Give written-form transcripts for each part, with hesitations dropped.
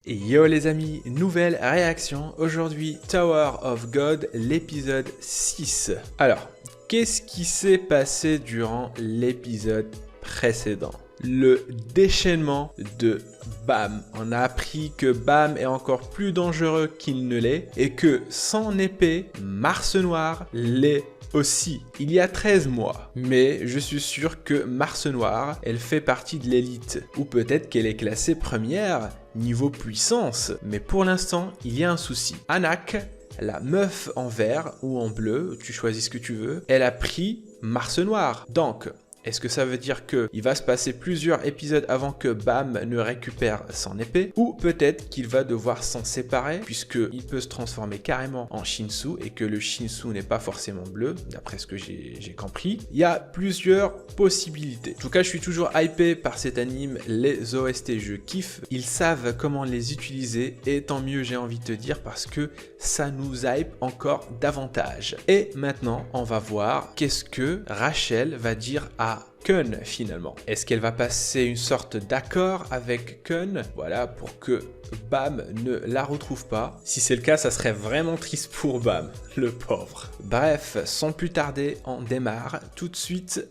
Yo les amis, nouvelle réaction, aujourd'hui Tower of God, l'épisode 6. Alors, qu'est-ce qui s'est passé durant l'épisode précédent? Le déchaînement de Bam. On a appris que Bam est encore plus dangereux qu'il ne l'est et que son épée, Mars Noire, l'est aussi. Il y a 13 mois. Mais je suis sûr que Mars Noire, elle fait partie de l'élite. Ou peut-être qu'elle est classée première niveau puissance. Mais pour l'instant, il y a un souci. Anak, la meuf en vert ou en bleu, tu choisis ce que tu veux, elle a pris Mars Noire. Donc, est-ce que ça veut dire qu'il va se passer plusieurs épisodes avant que Bam ne récupère son épée? Ou peut-être qu'il va devoir s'en séparer puisqu'il peut se transformer carrément en Shinsu et que le Shinsu n'est pas forcément bleu, d'après ce que j'ai compris. Il y a plusieurs possibilités. En tout cas, je suis toujours hypé par cet anime, les OST, je kiffe. Ils savent comment les utiliser et tant mieux j'ai envie de te dire parce que ça nous hype encore davantage. Et maintenant, on va voir qu'est-ce que Rachel va dire à Kun finalement. Est-ce qu'elle va passer une sorte d'accord avec Kun, voilà, pour que Bam ne la retrouve pas? Si c'est le cas, ça serait vraiment triste pour Bam, le pauvre. Bref, sans plus tarder, on démarre tout de suite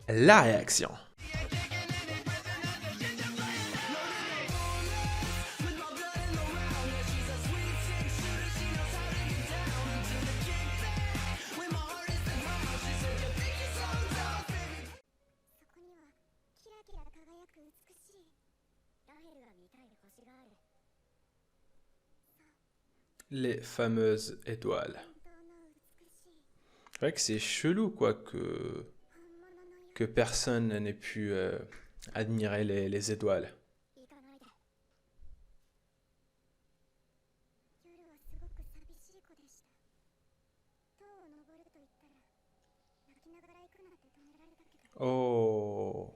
la réaction. Les fameuses étoiles. C'est vrai que c'est chelou quoi que personne n'ait pu admirer les étoiles. Oh,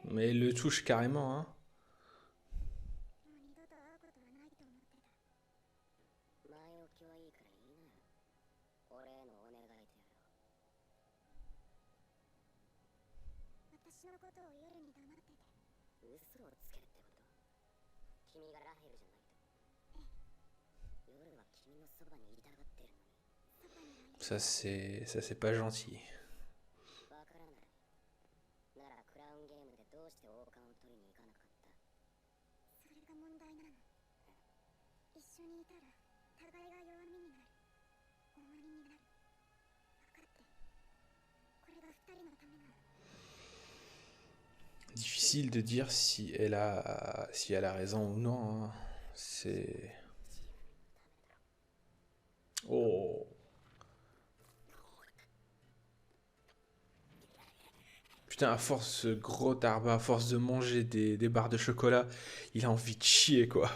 mais il le touche carrément, hein. Ça c'est pas gentil. Difficile de dire si elle a raison ou non, hein. C'est... Oh. Putain, à force, ce gros tarbat, à force de manger des barres de chocolat, il a envie de chier, quoi.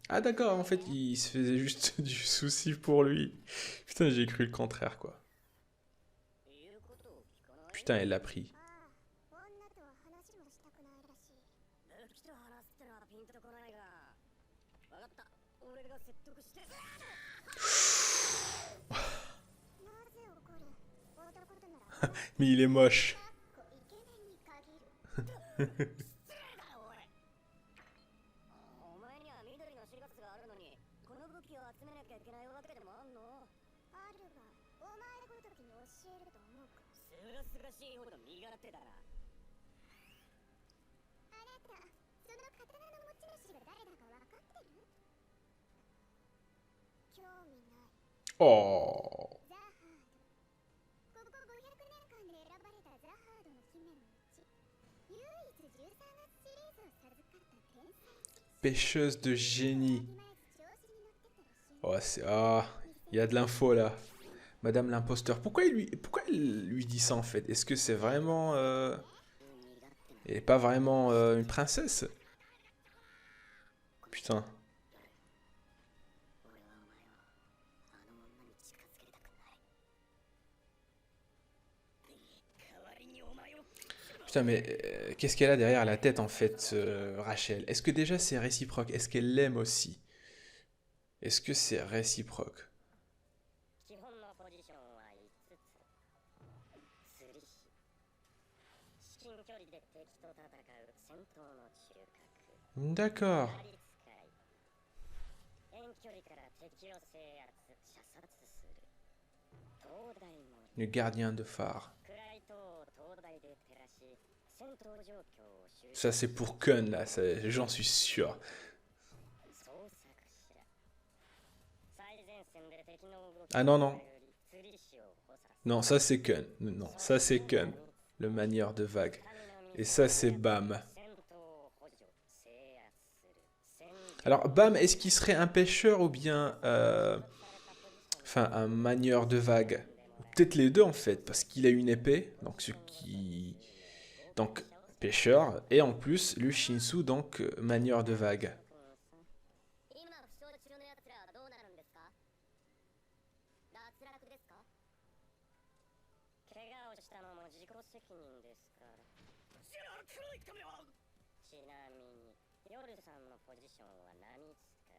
Ah d'accord, en fait, il se faisait juste du souci pour lui. Putain, j'ai cru le contraire, quoi. Putain, elle l'a pris. Mais il est moche. Oh. Pêcheuse de génie. Oh, c'est... Ah, il y a de l'info là. Madame l'imposteur. Pourquoi elle lui dit ça en fait? Est-ce que c'est vraiment... Elle est pas vraiment une princesse? Putain. Putain, mais qu'est-ce qu'elle a derrière la tête en fait, Rachel? Est-ce que déjà c'est réciproque? Est-ce qu'elle l'aime aussi? Est-ce que c'est réciproque? D'accord. Le gardien de phare. Ça c'est pour Kun là, j'en suis sûr. Ah non, non. Non, ça c'est Kun. Non, ça c'est Kun. Le manieur de vague. Et ça c'est Bam. Alors Bam, est-ce qu'il serait un pêcheur ou bien enfin un manieur de vague? Peut-être les deux en fait, parce qu'il a une épée, donc ce qui... Donc pêcheur, et en plus le Shinsu, donc manieur de vague.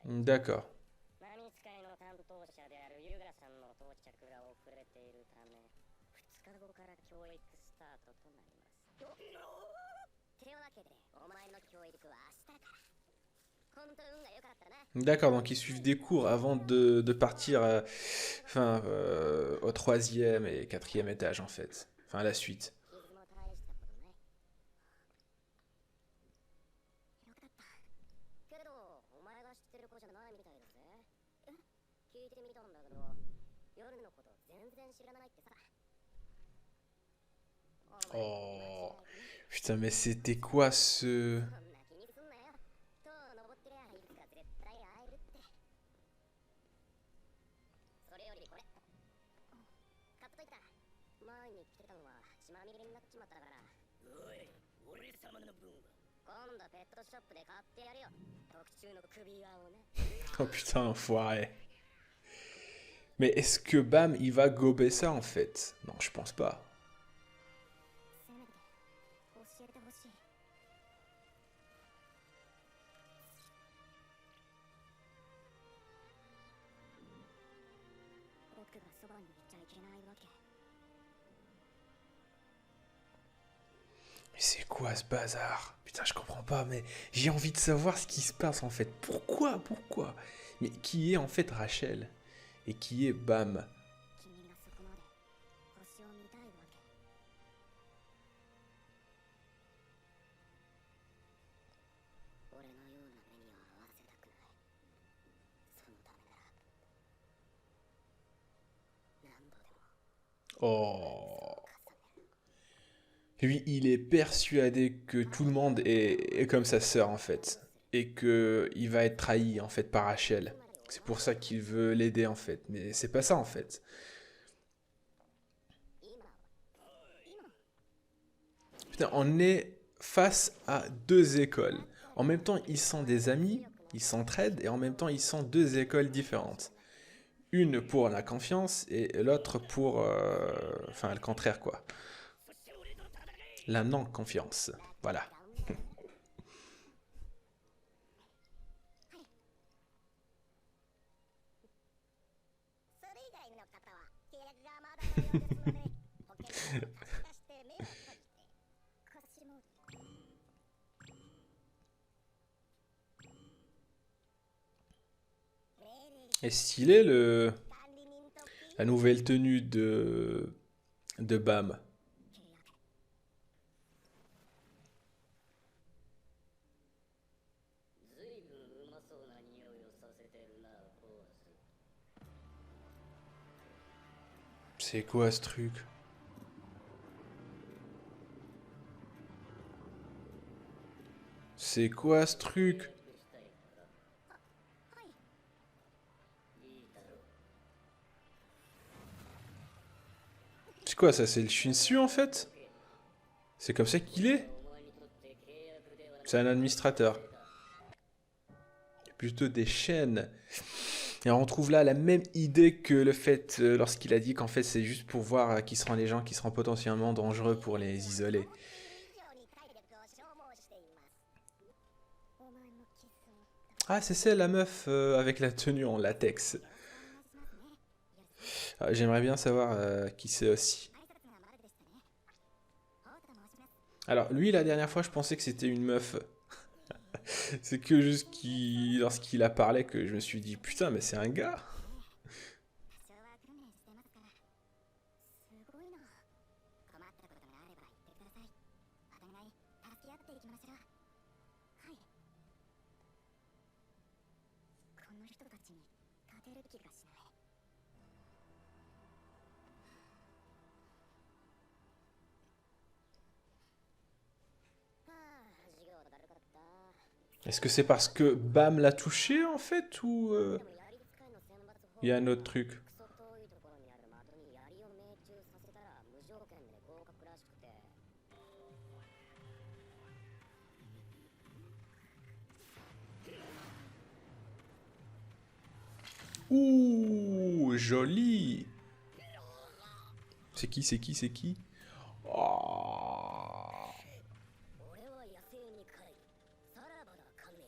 D'accord. D'accord, donc ils suivent des cours avant de partir enfin, au troisième et quatrième étage en fait. Enfin, à la suite. Oh, putain, mais c'était quoi ce... Oh putain, enfoiré. Mais est-ce que Bam, il va gober ça en fait? Non, je pense pas. Mais c'est quoi ce bazar? Putain, je comprends pas, mais j'ai envie de savoir ce qui se passe en fait. Pourquoi? Pourquoi? Mais qui est en fait Rachel? Et qui est Bam? Oh. Lui, il est persuadé que tout le monde est comme sa sœur en fait. Et que il va être trahi en fait par Rachel. C'est pour ça qu'il veut l'aider en fait. Mais c'est pas ça en fait. Putain, on est face à deux écoles. En même temps, ils sont des amis, ils s'entraident, et en même temps, ils sont deux écoles différentes. Une pour la confiance et l'autre pour... enfin, le contraire, quoi. La non-confiance. Voilà. Et stylé la nouvelle tenue de Bam. C'est quoi ce truc? C'est quoi ce truc? C'est quoi ça? C'est le Shinsu en fait? C'est comme ça qu'il est? C'est un administrateur. Plutôt des chaînes. Et on retrouve là la même idée que le fait lorsqu'il a dit qu'en fait c'est juste pour voir qui seront les gens qui seront potentiellement dangereux pour les isoler. Ah, c'est celle la meuf avec la tenue en latex. Ah, j'aimerais bien savoir qui c'est aussi. Alors, lui, la dernière fois, je pensais que c'était une meuf. C'est que juste lorsqu'il a parlé que je me suis dit, putain, mais c'est un gars. 多少は訓練してますからすごいな困ったことがあれば言ってくださいお互い助け合っていきましょうはいこの人たちに勝てる気がしないはあ授業だるかった Est-ce que c'est parce que Bam l'a touché, en fait, ou でも槍使いの選抜方 il y a un autre truc? クソ遠いところにある的に槍を命中させたら無条件で合格らしくて Ouh, joli. C'est qui, c'est qui, c'est qui? Oh. 俺は野生に帰りさらばだ神と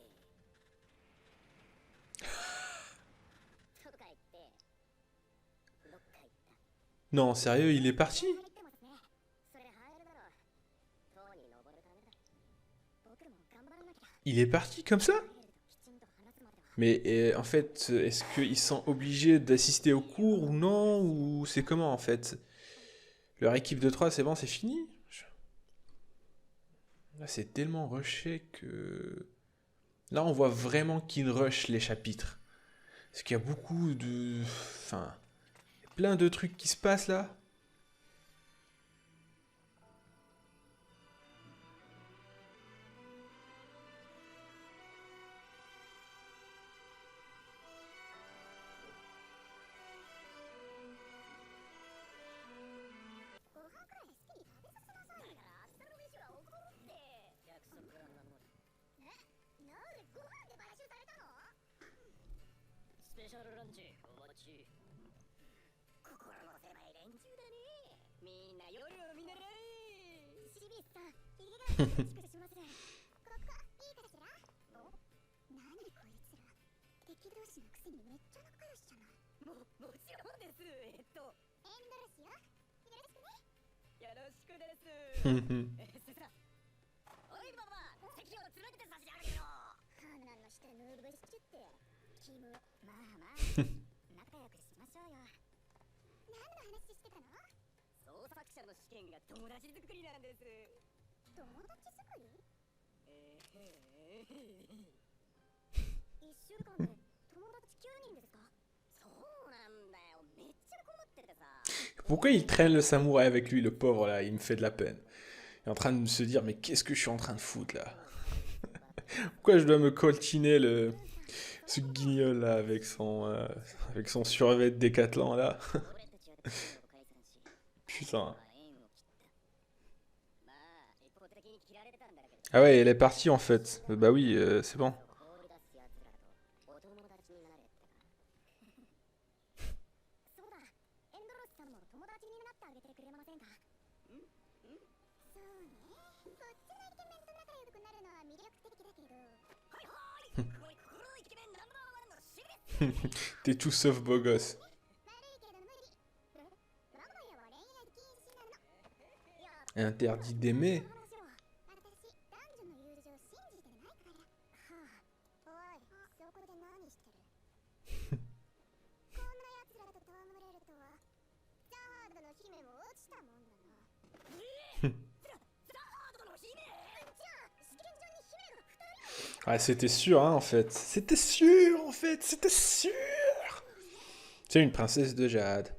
か言ってどっか行った Non, sérieux, il est parti? 入ってますねそれ入るだろう塔に登るためだ僕も頑張らなきゃ Il est parti comme ça? きちんと話すまでは Mais en fait, est-ce qu'ils sont obligés d'assister au cours ou non? Ou c'est comment, en fait? Leur équipe de 3, c'est bon, c'est fini? Là, c'est tellement rushé que... Là, on voit vraiment qu'ils rushent les chapitres. Parce qu'il y a beaucoup de... Enfin... Plein de trucs qui se passent, là. Pourquoi il traîne le samouraï avec lui, le pauvre, là? Il me fait de la peine. Il est en train de se dire, mais qu'est-ce que je suis en train de foutre, là? Pourquoi je dois me coltiner ce guignol, là, avec son survêt de Décathlon, là? Putain. Ah ouais, elle est partie, en fait. Bah oui, c'est bon. T'es tout sauf beau gosse. Interdit d'aimer? Ah, c'était sûr, hein, en fait. C'était sûr, en fait. C'était sûr. C'est une princesse de jade.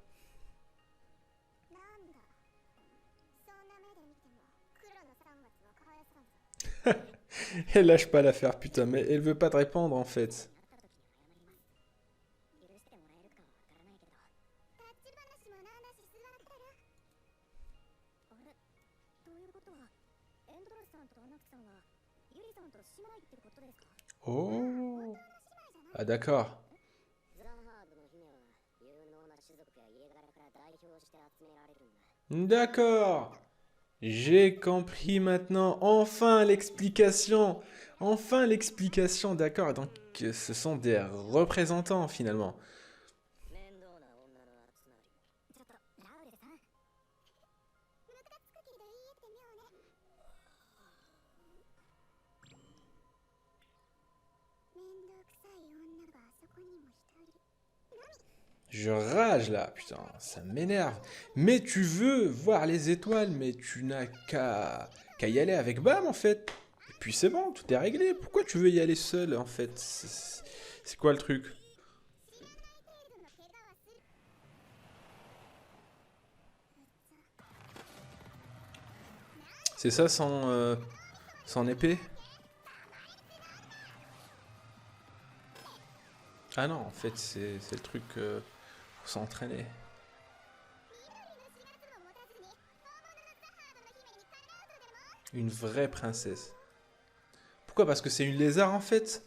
Elle lâche pas l'affaire, putain, mais elle veut pas te répondre, en fait. Oh. Ah, d'accord. D'accord. J'ai compris maintenant. Enfin l'explication. Enfin l'explication. D'accord. Donc ce sont des représentants finalement. Je rage là, putain, ça m'énerve. Mais tu veux voir les étoiles, mais tu n'as qu'à y aller avec Bam en fait. Et puis c'est bon, tout est réglé. Pourquoi tu veux y aller seul en fait? C'est quoi le truc? C'est ça sans épée? Ah non, en fait c'est le truc pour s'entraîner. Une vraie princesse. Pourquoi? Parce que c'est une lézard en fait?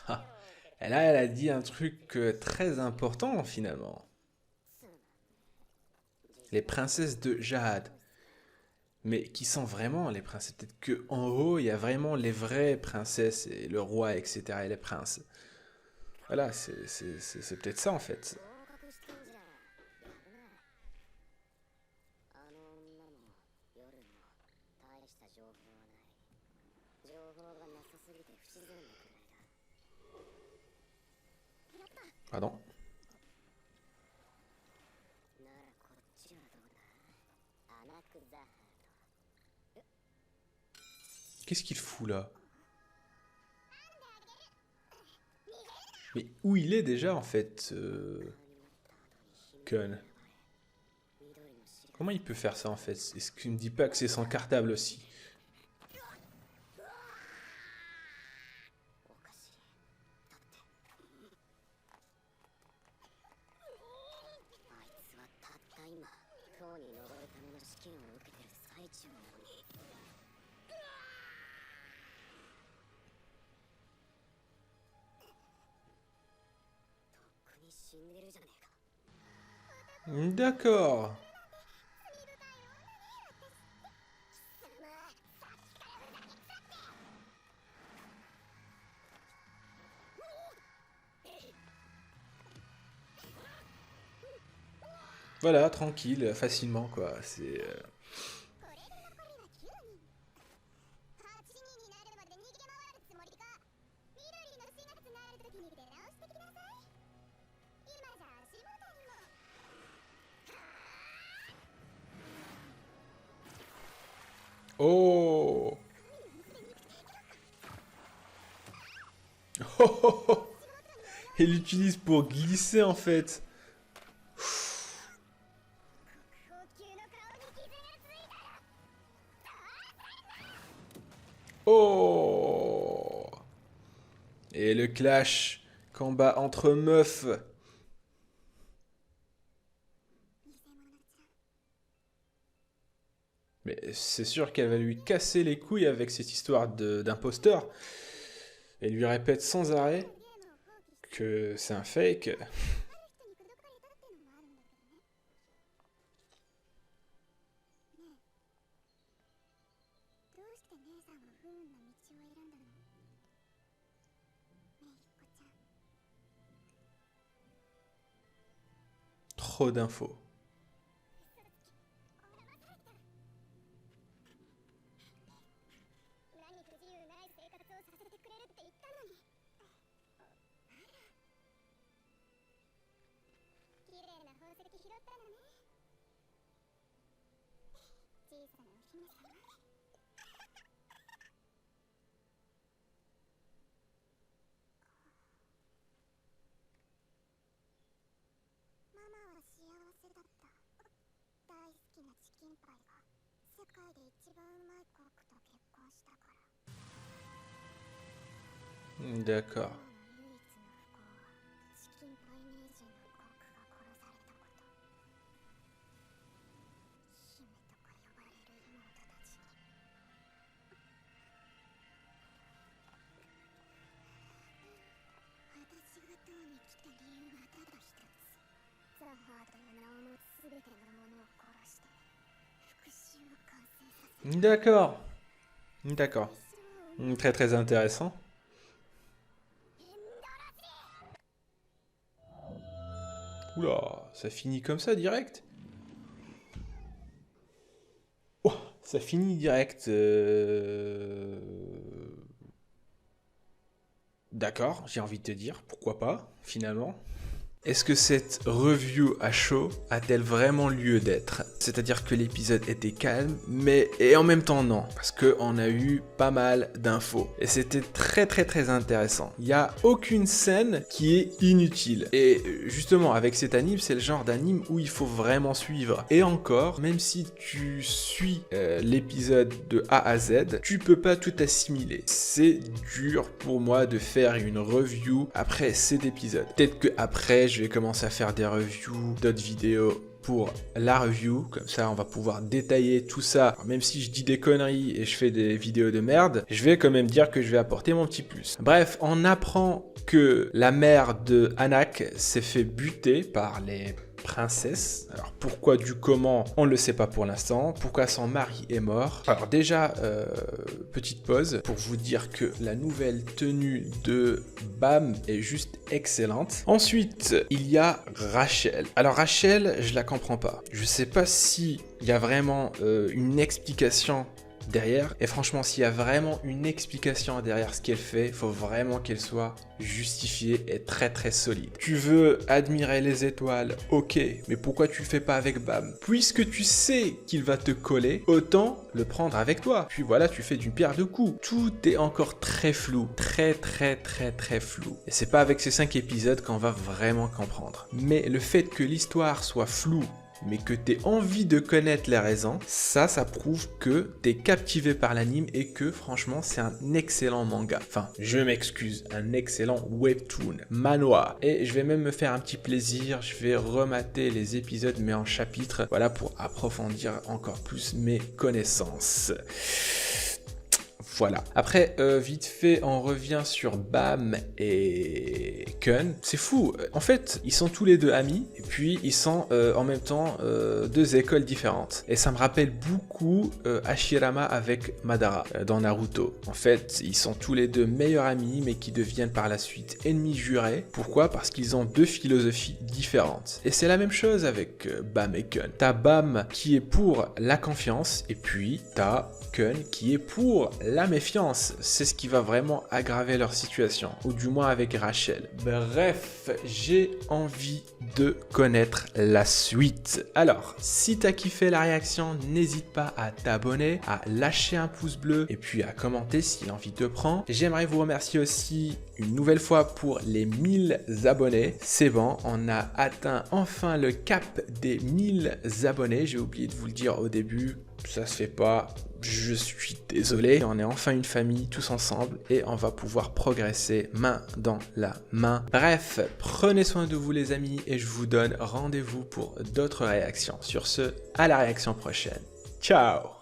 Ah. Et là, elle a dit un truc très important finalement. Les princesses de Jade. Mais qui sont vraiment les princesses? Peut-être que en haut, il y a vraiment les vraies princesses et le roi, etc. et les princes. Voilà, c'est peut-être ça en fait. Pardon. Qu'est-ce qu'il fout là? Mais où il est déjà en fait, Kun? Comment il peut faire ça en fait? Est-ce qu'il me dit pas que c'est son cartable aussi? D'accord. Voilà, tranquille, facilement quoi. C'est. Oh! Oh, oh, oh. Il l'utilise pour glisser en fait. Oh! Et le clash, combat entre meufs. Mais c'est sûr qu'elle va lui casser les couilles avec cette histoire d'imposteur. Elle lui répète sans arrêt que c'est un fake. Trop d'infos. D'accord. D'accord. D'accord. Très très intéressant. Oula, ça finit comme ça direct? Oh, Ça finit direct. D'accord, j'ai envie de te dire, pourquoi pas, finalement. Est-ce que cette review à chaud a-t-elle vraiment lieu d'être? C'est-à-dire que l'épisode était calme, mais et en même temps non, parce qu'on a eu pas mal d'infos. Et c'était très très très intéressant. Il n'y a aucune scène qui est inutile. Et justement, avec cet anime, c'est le genre d'anime où il faut vraiment suivre. Et encore, même si tu suis l'épisode de A à Z, tu peux pas tout assimiler. C'est dur pour moi de faire une review après cet épisode. Peut-être que après, je vais commencer à faire des reviews d'autres vidéos pour la review, comme ça on va pouvoir détailler tout ça. Alors, même si je dis des conneries et je fais des vidéos de merde, je vais quand même dire que je vais apporter mon petit plus. Bref, on apprend que la mère de Anak s'est fait buter par les princesse. Alors pourquoi du comment, on ne le sait pas pour l'instant. Pourquoi son mari est mort. Alors déjà, petite pause pour vous dire que la nouvelle tenue de Bam est juste excellente. Ensuite, il y a Rachel. Alors Rachel, je la comprends pas. Je sais pas si il y a vraiment une explication derrière. Et franchement, s'il y a vraiment une explication derrière ce qu'elle fait, il faut vraiment qu'elle soit justifiée et très très solide. Tu veux admirer les étoiles, ok, mais pourquoi tu le fais pas avec Bam? Puisque tu sais qu'il va te coller, autant le prendre avec toi. Puis voilà, tu fais d'une pierre deux coups. Tout est encore très flou, très très très très flou. Et c'est pas avec ces 5 épisodes qu'on va vraiment comprendre. Mais le fait que l'histoire soit floue, mais que tu aies envie de connaître les raisons, ça prouve que tu es captivé par l'anime et que franchement c'est un excellent manga. Enfin, je m'excuse, un excellent webtoon, manhwa. Et je vais même me faire un petit plaisir, je vais remater les épisodes mais en chapitres, voilà, pour approfondir encore plus mes connaissances. Voilà. Après, vite fait, on revient sur Bam et Kun. C'est fou. En fait, ils sont tous les deux amis. Et puis, ils sont en même temps deux écoles différentes. Et ça me rappelle beaucoup Hashirama avec Madara dans Naruto. En fait, ils sont tous les deux meilleurs amis, mais qui deviennent par la suite ennemis jurés. Pourquoi? Parce qu'ils ont deux philosophies différentes. Et c'est la même chose avec Bam et Kun. T'as Bam qui est pour la confiance. Et puis, t'as Kun qui est pour la méfiance. C'est ce qui va vraiment aggraver leur situation, ou du moins avec Rachel. Bref, j'ai envie de connaître la suite. Alors, si t'as kiffé la réaction, n'hésite pas à t'abonner, à lâcher un pouce bleu et puis à commenter si l'envie te prend. J'aimerais vous remercier aussi une nouvelle fois pour les 1000 abonnés. C'est bon, on a atteint enfin le cap des 1000 abonnés. J'ai oublié de vous le dire au début, ça se fait pas. Je suis désolé, on est enfin une famille tous ensemble et on va pouvoir progresser main dans la main. Bref, prenez soin de vous les amis et je vous donne rendez-vous pour d'autres réactions. Sur ce, à la réaction prochaine. Ciao!